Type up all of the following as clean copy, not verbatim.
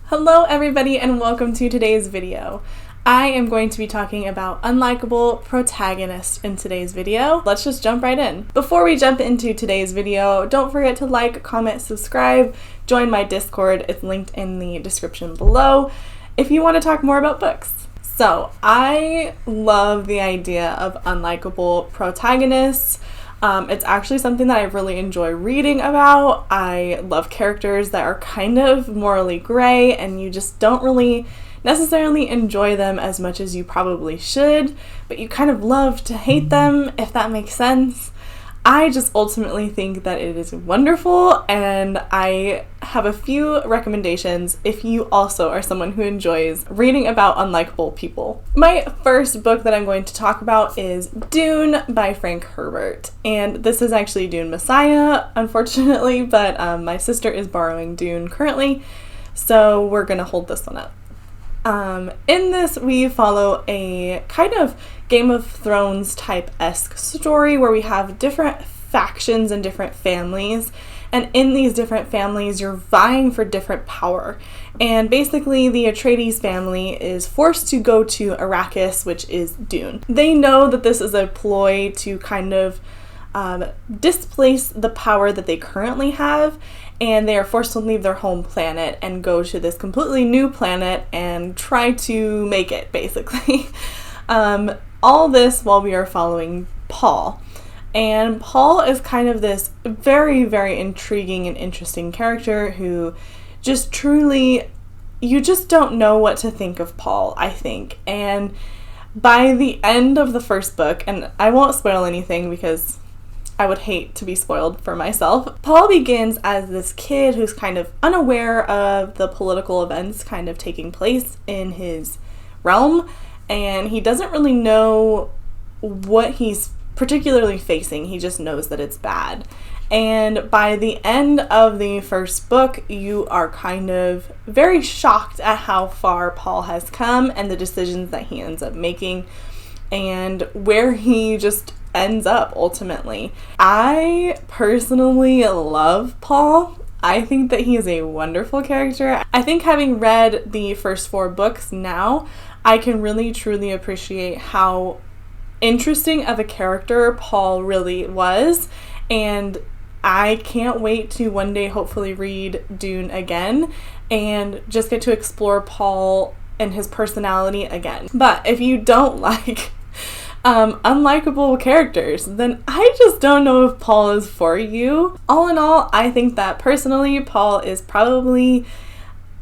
Hello everybody and welcome to today's video. I am going to be talking about Unlikable, Protagonists in today's video. Let's just jump right in. Before we jump into today's video, don't forget to like, comment, subscribe, join my Discord. It's linked in the description below if you want to talk more about books. So I love the idea of unlikable protagonists. It's actually something that I really enjoy reading about. I love characters that are kind of morally gray and you just don't really necessarily enjoy them as much as you probably should, but you kind of love to hate them, if that makes sense. I just ultimately think that it is wonderful, and I have a few recommendations if you also are someone who enjoys reading about unlikable people. My first book that I'm going to talk about is Dune by Frank Herbert, and this is actually Dune Messiah, unfortunately, but my sister is borrowing Dune currently, so we're gonna hold this one up. In this, we follow a kind of Game of Thrones type-esque story where we have different factions and different families, and in these different families, you're vying for different power. And basically, the Atreides family is forced to go to Arrakis, which is Dune. They know that this is a ploy to kind of displace the power that they currently have, and they are forced to leave their home planet and go to this completely new planet and try to make it, basically. All this while we are following Paul. And Paul is kind of this very, very intriguing and interesting character who just truly, you just don't know what to think of Paul, I think. And by the end of the first book, and I won't spoil anything because I would hate to be spoiled for myself. Paul begins as this kid who's kind of unaware of the political events kind of taking place in his realm, and he doesn't really know what he's particularly facing. He just knows that it's bad. And by the end of the first book, you are kind of very shocked at how far Paul has come and the decisions that he ends up making and where he just ends up ultimately. I personally love Paul. I think that he is a wonderful character. I think having read the first 4 books now, I can really truly appreciate how interesting of a character Paul really was, and I can't wait to one day hopefully read Dune again and just get to explore Paul and his personality again. But if you don't like unlikable characters, then I just don't know if Paul is for you. All in all, I think that personally Paul is probably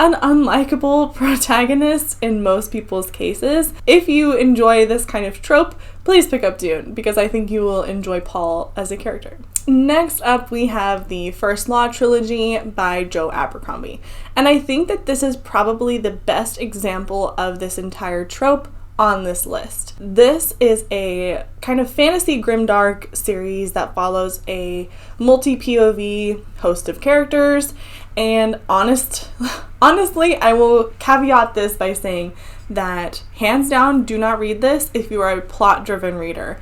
an unlikable protagonist in most people's cases. If you enjoy this kind of trope, please pick up Dune because I think you will enjoy Paul as a character. Next up, we have the First Law trilogy by Joe Abercrombie, and I think that this is probably the best example of this entire trope on this list. This is a kind of fantasy grimdark series that follows a multi-POV host of characters, and honestly, I will caveat this by saying that hands down, do not read this if you are a plot-driven reader.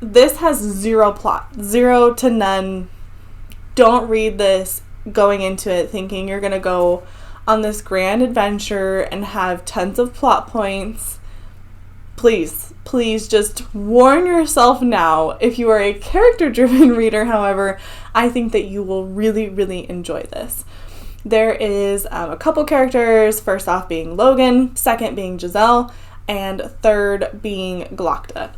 This has zero plot, 0 to none. Don't read this going into it thinking you're gonna go on this grand adventure and have tons of plot points. Please just warn yourself now. If you are a character-driven reader, however, I think that you will really, really enjoy this. There is a couple characters, first off being Logan, second being Giselle, and third being Glokta.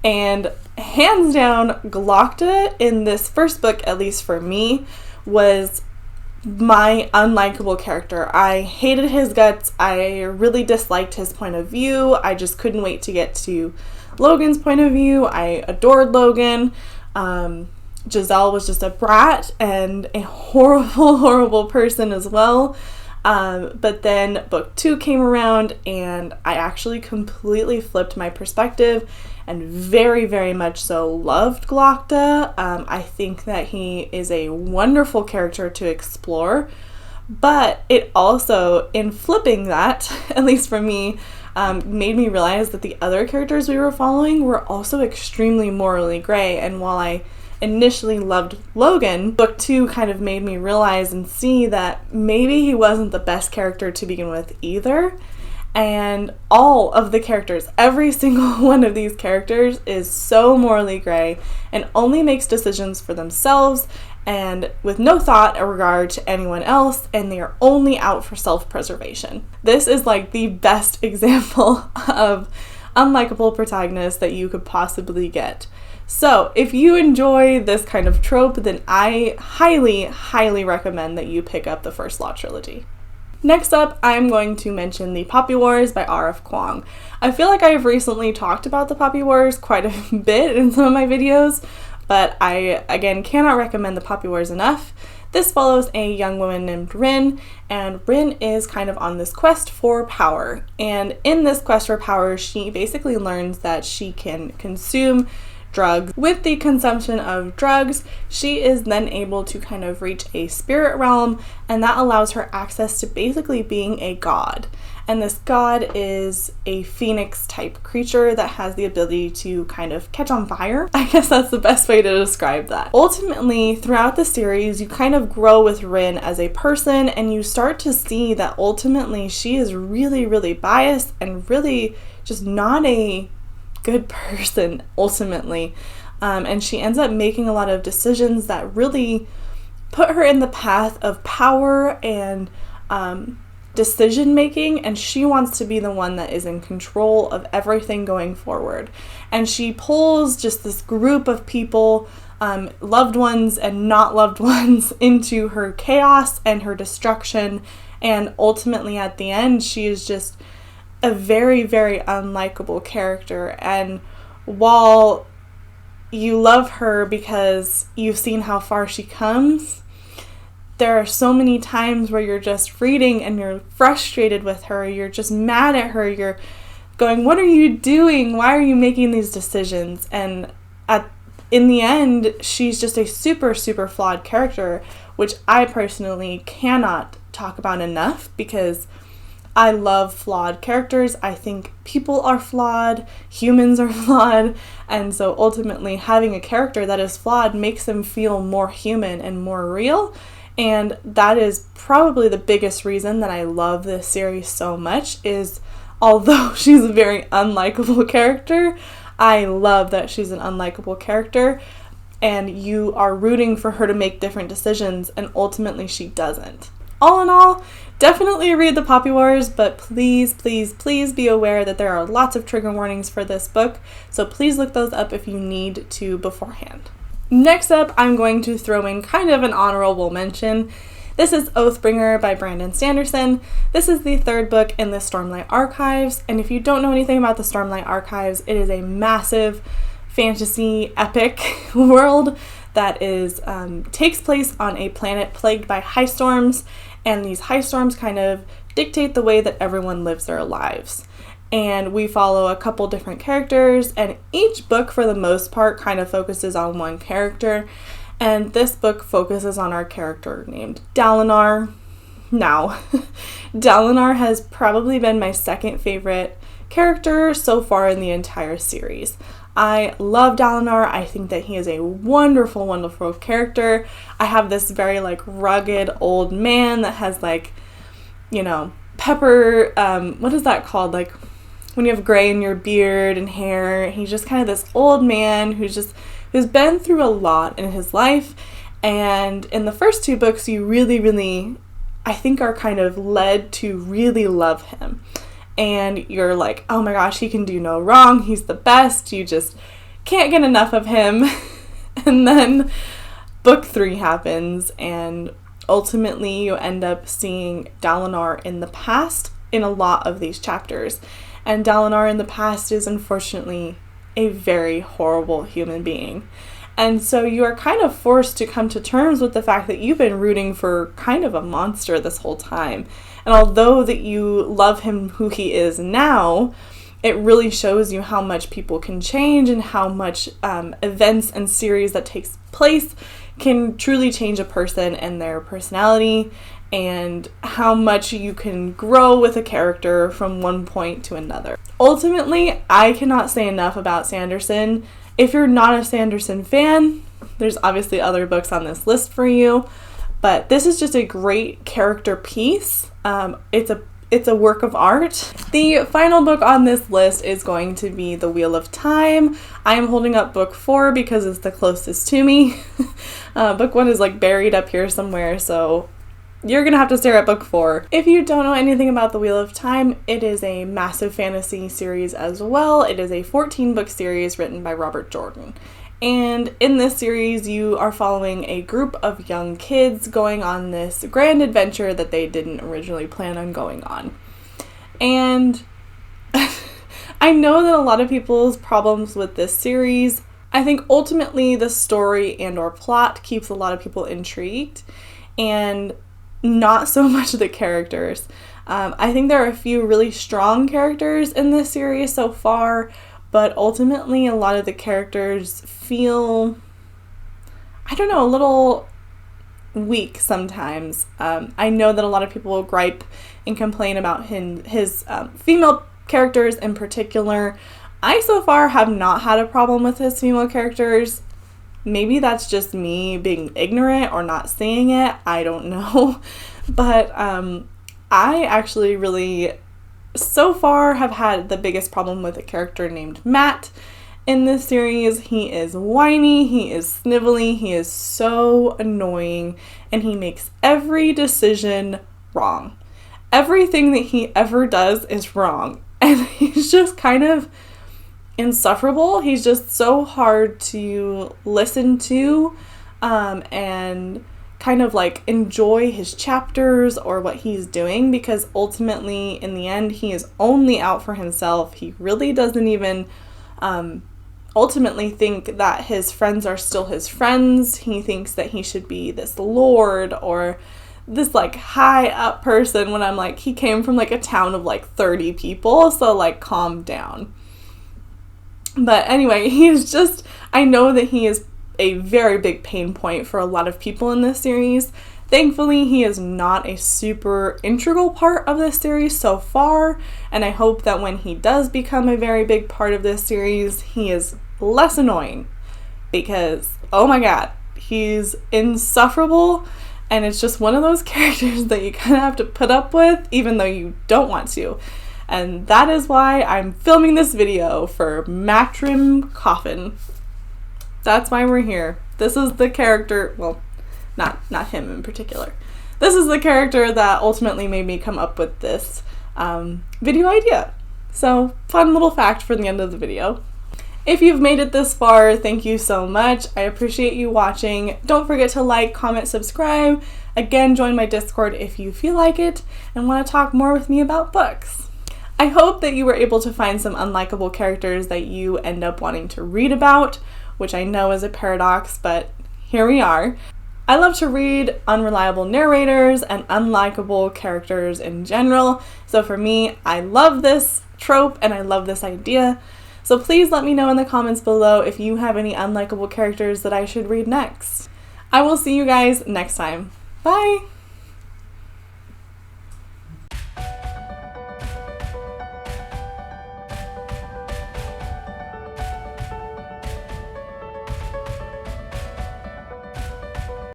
And hands down, Glokta in this first book, at least for me, was my unlikable character. I hated his guts. I really disliked his point of view. I just couldn't wait to get to Logan's point of view. I adored Logan. Giselle was just a brat and a horrible, horrible person as well. But then book 2 came around and I actually completely flipped my perspective and very, very much so loved Glokta. I think that he is a wonderful character to explore, but it also, in flipping that, at least for me, made me realize that the other characters we were following were also extremely morally gray, and while I initially loved Logan, book 2 kind of made me realize and see that maybe he wasn't the best character to begin with either. And all of the characters, every single one of these characters is so morally gray and only makes decisions for themselves and with no thought or regard to anyone else, and they are only out for self-preservation. This is like the best example of unlikable protagonist that you could possibly get. So if you enjoy this kind of trope, then I highly, highly recommend that you pick up the First Law trilogy. Next up, I'm going to mention The Poppy Wars by R.F. Kuang. I feel like I've recently talked about the Poppy Wars quite a bit in some of my videos, but I, again, cannot recommend The Poppy Wars enough. This follows a young woman named Rin, and Rin is kind of on this quest for power. And in this quest for power, she basically learns that she can consume drugs. With the consumption of drugs, she is then able to kind of reach a spirit realm, and that allows her access to basically being a god. And this god is a phoenix type creature that has the ability to kind of catch on fire. I guess that's the best way to describe that. Ultimately, throughout the series, you kind of grow with Rin as a person, and you start to see that ultimately she is really, really biased and really just not a good person ultimately, and she ends up making a lot of decisions that really put her in the path of power and decision making, and she wants to be the one that is in control of everything going forward. And she pulls just this group of people, loved ones and not loved ones, into her chaos and her destruction, and ultimately at the end she is just a very, very unlikable character. And while you love her because you've seen how far she comes, there are so many times where you're just reading and you're frustrated with her, you're just mad at her, you're going, what are you doing? Why are you making these decisions? And in the end, she's just a super, super flawed character, which I personally cannot talk about enough because I love flawed characters. I think people are flawed, humans are flawed, and so ultimately having a character that is flawed makes them feel more human and more real, and that is probably the biggest reason that I love this series so much. Is although she's a very unlikable character, I love that she's an unlikable character, and you are rooting for her to make different decisions, and ultimately she doesn't. All in all, definitely read The Poppy Wars, but please, please, please be aware that there are lots of trigger warnings for this book, so please look those up if you need to beforehand. Next up, I'm going to throw in kind of an honorable mention. This is Oathbringer by Brandon Sanderson. This is the third book in the Stormlight Archives, and if you don't know anything about the Stormlight Archives, it is a massive fantasy epic world that is takes place on a planet plagued by high storms, and these high storms kind of dictate the way that everyone lives their lives. And we follow a couple different characters, and each book for the most part kind of focuses on one character, and this book focuses on our character named Dalinar. Now, Dalinar has probably been my second favorite character so far in the entire series. I love Dalinar. I think that he is a wonderful, wonderful character. I have this very rugged old man that has pepper, what is that called? When you have gray in your beard and hair. He's just kind of this old man who's been through a lot in his life. And in the first two books, you really, really, I think, are kind of led to really love him. And you're like, oh my gosh, he can do no wrong. He's the best. You just can't get enough of him. And then book 3 happens, and ultimately you end up seeing Dalinar in the past in a lot of these chapters. And Dalinar in the past is unfortunately a very horrible human being. And so you are kind of forced to come to terms with the fact that you've been rooting for kind of a monster this whole time. And although that you love him who he is now, it really shows you how much people can change and how much events and series that takes place can truly change a person and their personality, and how much you can grow with a character from one point to another. Ultimately, I cannot say enough about Sanderson. If you're not a Sanderson fan, There's obviously other books on this list for you, but this is just a great character piece. It's a work of art. The final book on this list is going to be The Wheel of Time. I am holding up book 4 because it's the closest to me. Book 1 is like buried up here somewhere, so you're gonna have to stare at book 4. If you don't know anything about The Wheel of Time, it is a massive fantasy series as well. It is a 14-book series written by Robert Jordan. And in this series, you are following a group of young kids going on this grand adventure that they didn't originally plan on going on. And I know that a lot of people's problems with this series, I think ultimately the story and or plot keeps a lot of people intrigued, and not so much the characters. I think there are a few really strong characters in this series so far, but ultimately a lot of the characters feel, I don't know, a little weak sometimes. I know that a lot of people will gripe and complain about his female characters in particular. I so far have not had a problem with his female characters. Maybe that's just me being ignorant or not seeing it. I don't know. But I actually really, so far, have had the biggest problem with a character named Matt in this series. He is whiny, he is snivelly, he is so annoying, and he makes every decision wrong. Everything that he ever does is wrong, and he's just kind of insufferable. He's just so hard to listen to, and kind of like enjoy his chapters or what he's doing, because ultimately in the end he is only out for himself. He really doesn't even ultimately think that his friends are still his friends. He thinks that he should be this lord or this like high up person, when I'm like, he came from like a town of like 30 people, so like calm down. But anyway, he's just, I know that he is a very big pain point for a lot of people in this series. Thankfully, he is not a super integral part of this series so far, and I hope that when he does become a very big part of this series, he is less annoying, because, oh my god, he's insufferable, and it's just one of those characters that you kind of have to put up with, even though you don't want to. And that is why I'm filming this video for Matrim Coffin. That's why we're here. This is the character, well, not him in particular. This is the character that ultimately made me come up with this video idea. So, fun little fact for the end of the video. If you've made it this far, thank you so much. I appreciate you watching. Don't forget to like, comment, subscribe. Again, join my Discord if you feel like it and want to talk more with me about books. I hope that you were able to find some unlikable characters that you end up wanting to read about, which I know is a paradox, but here we are. I love to read unreliable narrators and unlikable characters in general, so for me, I love this trope and I love this idea. So please let me know in the comments below if you have any unlikable characters that I should read next. I will see you guys next time. Bye!